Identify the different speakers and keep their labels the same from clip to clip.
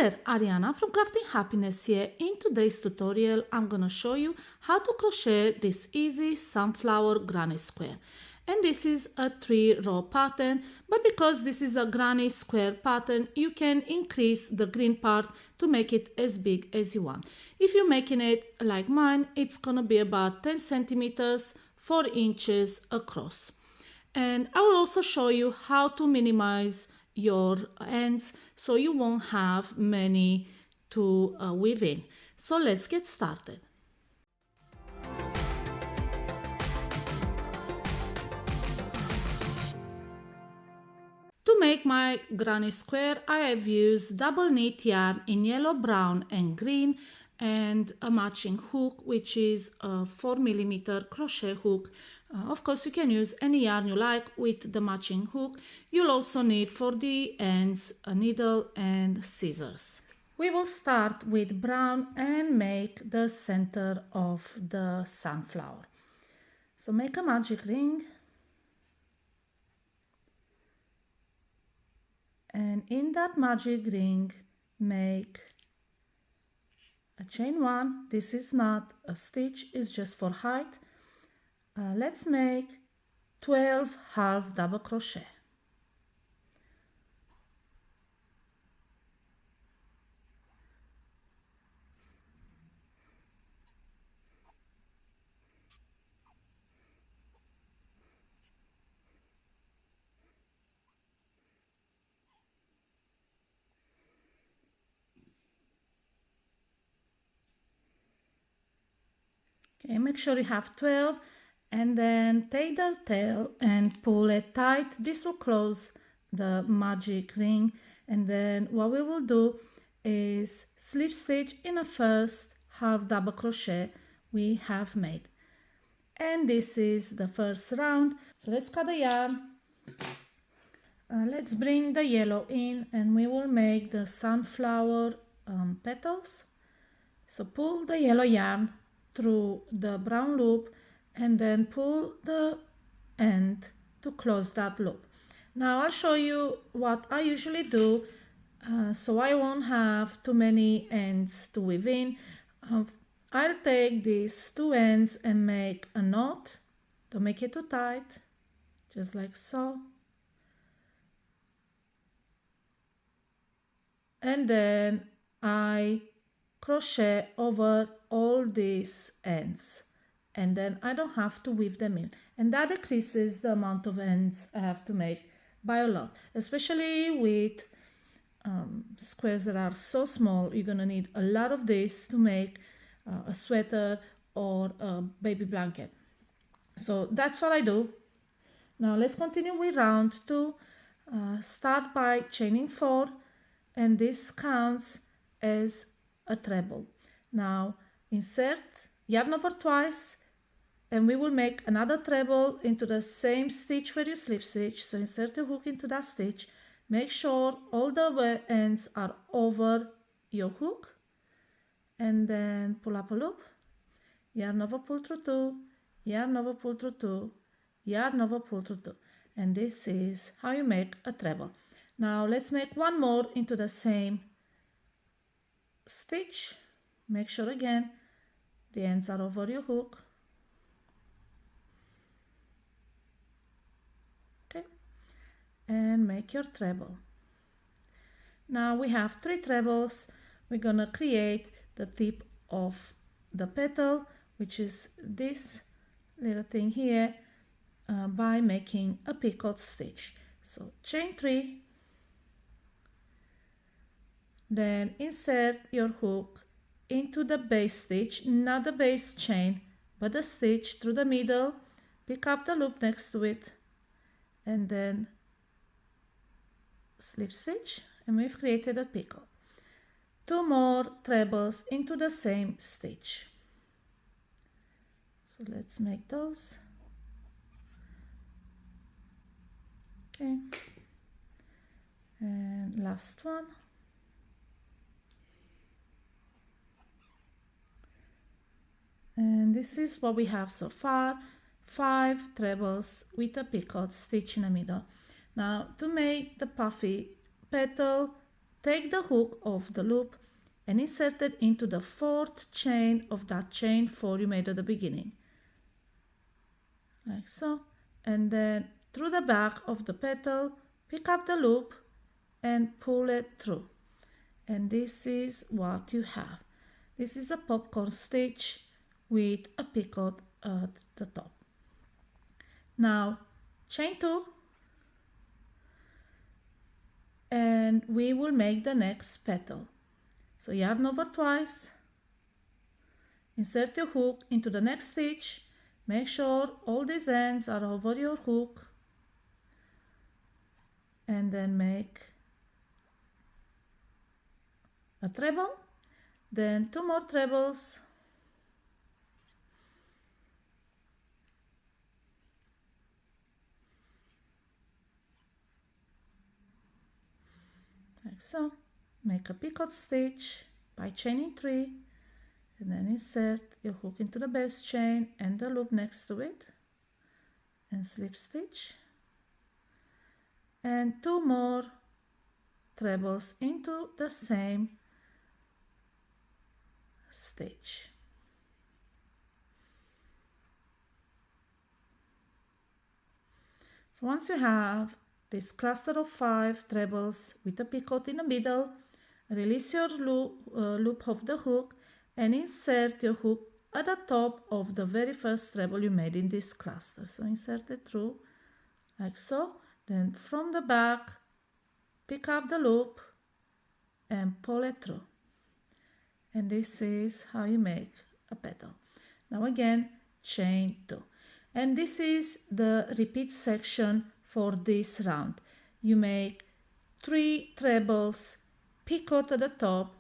Speaker 1: there, Ariana from Crafting Happiness here. In today's tutorial, I'm gonna show you how to crochet this easy sunflower granny square. And this is a 3-row pattern, but because this is a granny square pattern, you can increase the green part to make it as big as you want. If you're making it like mine, it's gonna be about 10 centimeters, 4 inches across. And I will also show you how to minimize your ends so you won't have many to weave in. So let's get started. To make my granny square, I have used double knit yarn in yellow, brown and green, and a matching hook, which is a 4mm crochet hook. Of course, you can use any yarn you like with the matching hook. You'll also need for the ends a needle and scissors. We will start with brown and make the center of the sunflower. So make a magic ring. And in that magic ring, make a chain 1. This is not a stitch, it's just for height. Let's make 12 half double crochet. Okay, make sure you have 12 and then take the tail and pull it tight. This will close the magic ring, and then what we will do is slip stitch in the first half double crochet we have made. And this is the first round. So let's cut the yarn. Let's bring the yellow in and we will make the sunflower petals. So pull the yellow yarn through the brown loop and then pull the end to close that loop. Now I'll show you what I usually do so I won't have too many ends to weave in. I'll take these two ends and make a knot. Don't make it too tight, just like so. And then I crochet over all these ends, and then I don't have to weave them in, and that decreases the amount of ends I have to make by a lot, especially with squares that are so small. You're gonna need a lot of this to make a sweater or a baby blanket. So that's what I do. Now let's continue with round 2. Start by chaining 4, and this counts as a treble. Now insert yarn over twice and we will make another treble into the same stitch where you slip stitch. So insert the hook into that stitch, make sure all the ends are over your hook, and then pull up a loop, yarn over, pull through 2, yarn over, pull through 2, yarn over, pull through 2, and this is how you make a treble. Now let's make one more into the same stitch. Make sure again the ends are over your hook. Okay, and make your treble. Now we have 3 trebles. We're gonna create the tip of the petal, which is this little thing here, by making a picot stitch. So chain 3, then insert your hook into the base stitch, not the base chain, but the stitch through the middle, pick up the loop next to it, and then slip stitch, and we've created a picot. 2 more trebles into the same stitch. So let's make those. Okay, and last one. And this is what we have so far, 5 trebles with a picot stitch in the middle. Now to make the puffy petal, take the hook of the loop and insert it into the fourth chain of that chain 4 you made at the beginning, like so. And then through the back of the petal, pick up the loop and pull it through. And this is what you have. This is a popcorn stitch with a picot at the top. Now chain 2, and we will make the next petal. So yarn over twice, insert your hook into the next stitch, make sure all these ends are over your hook, and then make a treble, then 2 more trebles, like so. Make a picot stitch by chaining 3, and then insert your hook into the base chain and the loop next to it, and slip stitch, and 2 more trebles into the same stitch. So once you have this cluster of 5 trebles with a picot in the middle, release your loop of the hook and insert your hook at the top of the very first treble you made in this cluster. So insert it through like so. Then from the back, pick up the loop and pull it through. And this is how you make a petal. Now again, chain 2. And this is the repeat section for this round. You make 3 trebles, picot at the top,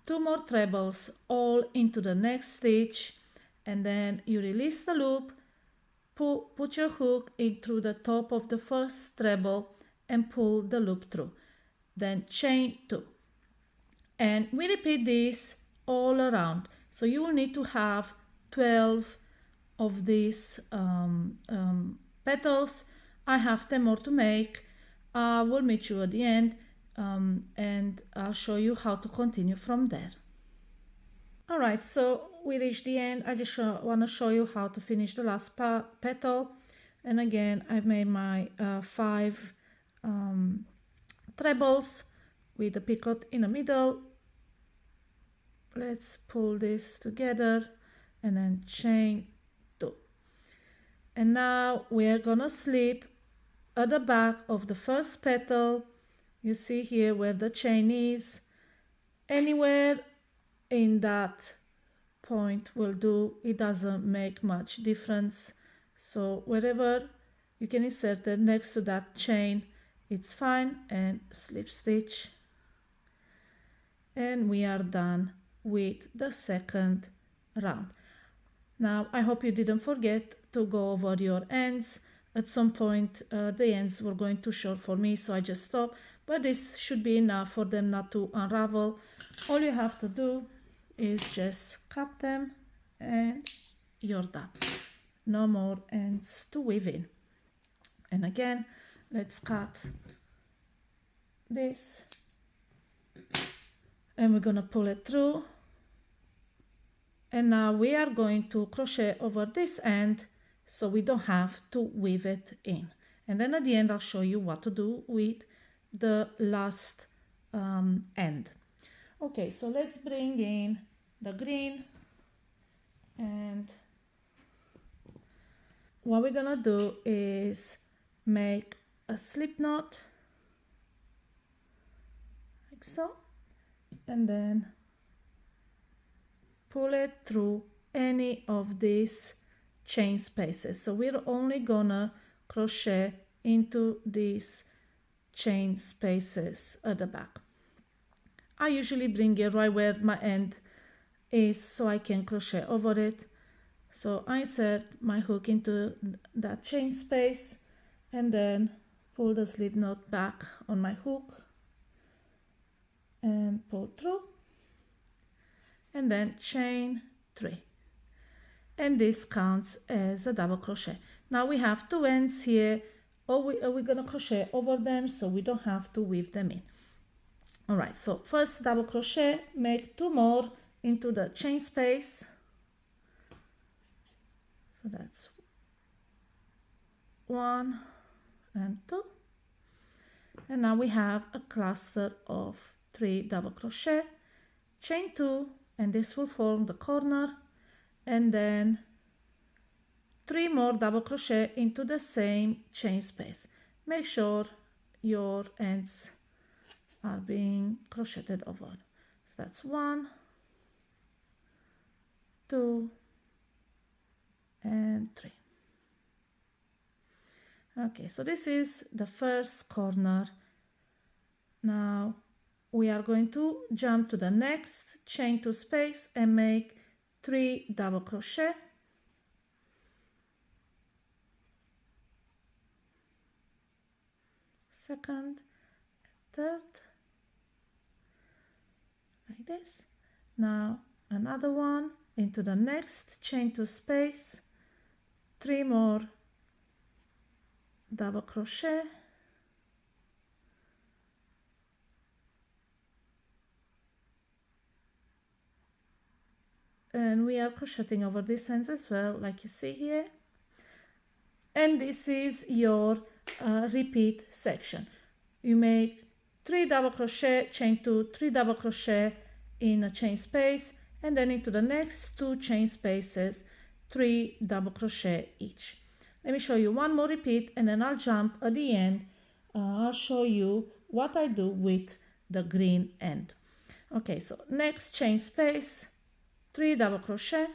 Speaker 1: 2 more trebles all into the next stitch, and then you release the loop, put your hook in through the top of the first treble and pull the loop through. Then chain 2. And we repeat this all around. So you will need to have 12 of these petals. I have 10 more to make. I will meet you at the end and I'll show you how to continue from there. Alright, so we reached the end. I just want to show you how to finish the last petal. And again, I've made my 5 trebles with the picot in the middle. Let's pull this together and then chain 2. And now we are gonna slip at the back of the first petal. You see here where the chain is. Anywhere in that point will do. It doesn't make much difference. So wherever you can insert it next to that chain, it's fine, and slip stitch. And we are done with the second round. Now I hope you didn't forget to go over your ends. At some point the ends were going too short for me, so I just stopped, but this should be enough for them not to unravel. All you have to do is just cut them and you're done. No more ends to weave in. And again, let's cut this and we're gonna pull it through. And now we are going to crochet over this end so we don't have to weave it in. And then at the end I'll show you what to do with the last end. Okay, so let's bring in the green, and what we're gonna do is make a slip knot like so, and then pull it through any of these chain spaces. So we're only gonna crochet into these chain spaces at the back. I usually bring it right where my end is so I can crochet over it. So I insert my hook into that chain space and then pull the slip knot back on my hook and pull through, and then chain 3, and this counts as a double crochet. Now we have 2 ends here, or we're gonna crochet over them so we don't have to weave them in. All right, so first double crochet, make 2 more into the chain space. So that's 1 and 2. And now we have a cluster of 3 double crochet, chain 2, and this will form the corner, and then 3 more double crochet into the same chain space. Make sure your ends are being crocheted over. So that's 1, 2, and 3. Okay, so this is the first corner. Now we are going to jump to the next chain 2 space and make 3 double crochet. Second, third, like this. Now another one into the next chain 2 space, 3 more double crochet, and we are crocheting over these ends as well, like you see here. And this is your repeat section. You make 3 double crochet, chain 2, 3 double crochet in a chain space, and then into the next 2 chain spaces, 3 double crochet each. Let me show you one more repeat, and then I'll jump at the end. I'll show you what I do with the green end. Okay, so next chain space, 3 double crochet,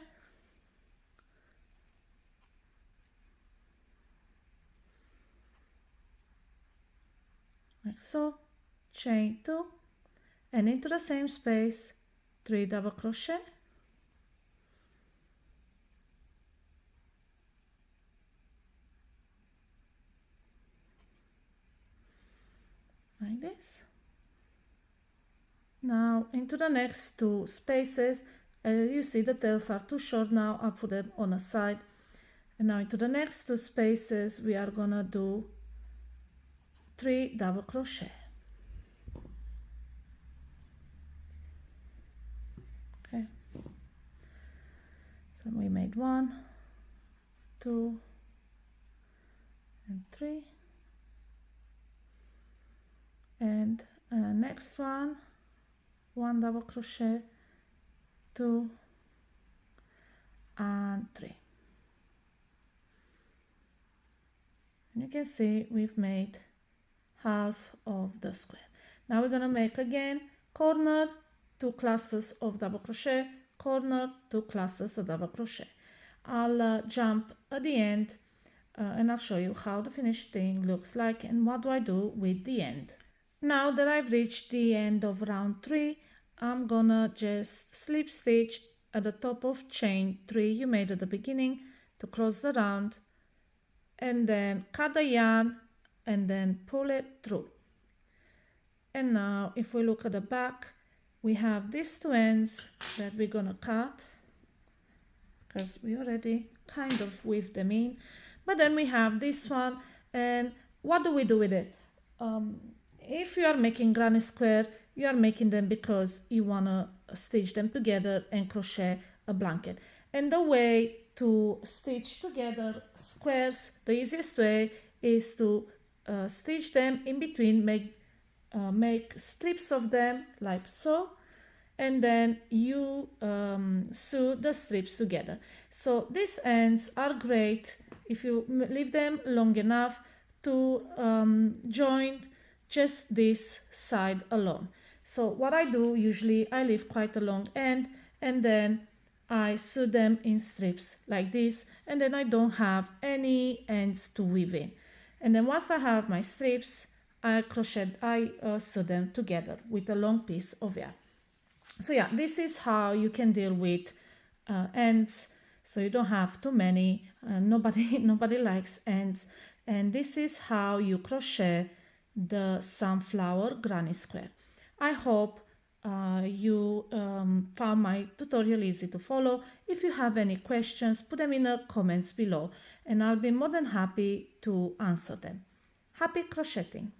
Speaker 1: like so, chain 2, and into the same space, 3 double crochet, like this. Now into the next 2 spaces, you see the tails are too short now, I'll put them on a side. And now into the next 2 spaces we are gonna do 3 double crochet. Okay, so we made 1, 2, and 3, and next one, 1 double crochet, 2, and 3. And you can see we've made half of the square. Now we're gonna make again corner, 2 clusters of double crochet, corner, 2 clusters of double crochet. I'll jump at the end and I'll show you how the finished thing looks like and what do I do with the end. Now that I've reached the end of round 3, I'm gonna just slip stitch at the top of chain 3 you made at the beginning to close the round, and then cut the yarn and then pull it through. And now if we look at the back, we have these 2 ends that we're gonna cut because we already kind of weaved them in, but then we have this one. And what do we do with it? If you are making granny square, you are making them because you want to stitch them together and crochet a blanket. And the way to stitch together squares, the easiest way is to stitch them in between, make strips of them like so, and then you sew the strips together. So these ends are great if you leave them long enough to join just this side alone. So what I do usually, I leave quite a long end and then I sew them in strips like this, and then I don't have any ends to weave in. And then once I have my strips, I sew them together with a long piece of yarn. So yeah, this is how you can deal with ends, so you don't have too many. Nobody likes ends. And this is how you crochet the sunflower granny square. I hope you found my tutorial easy to follow. If you have any questions, put them in the comments below and I'll be more than happy to answer them. Happy crocheting!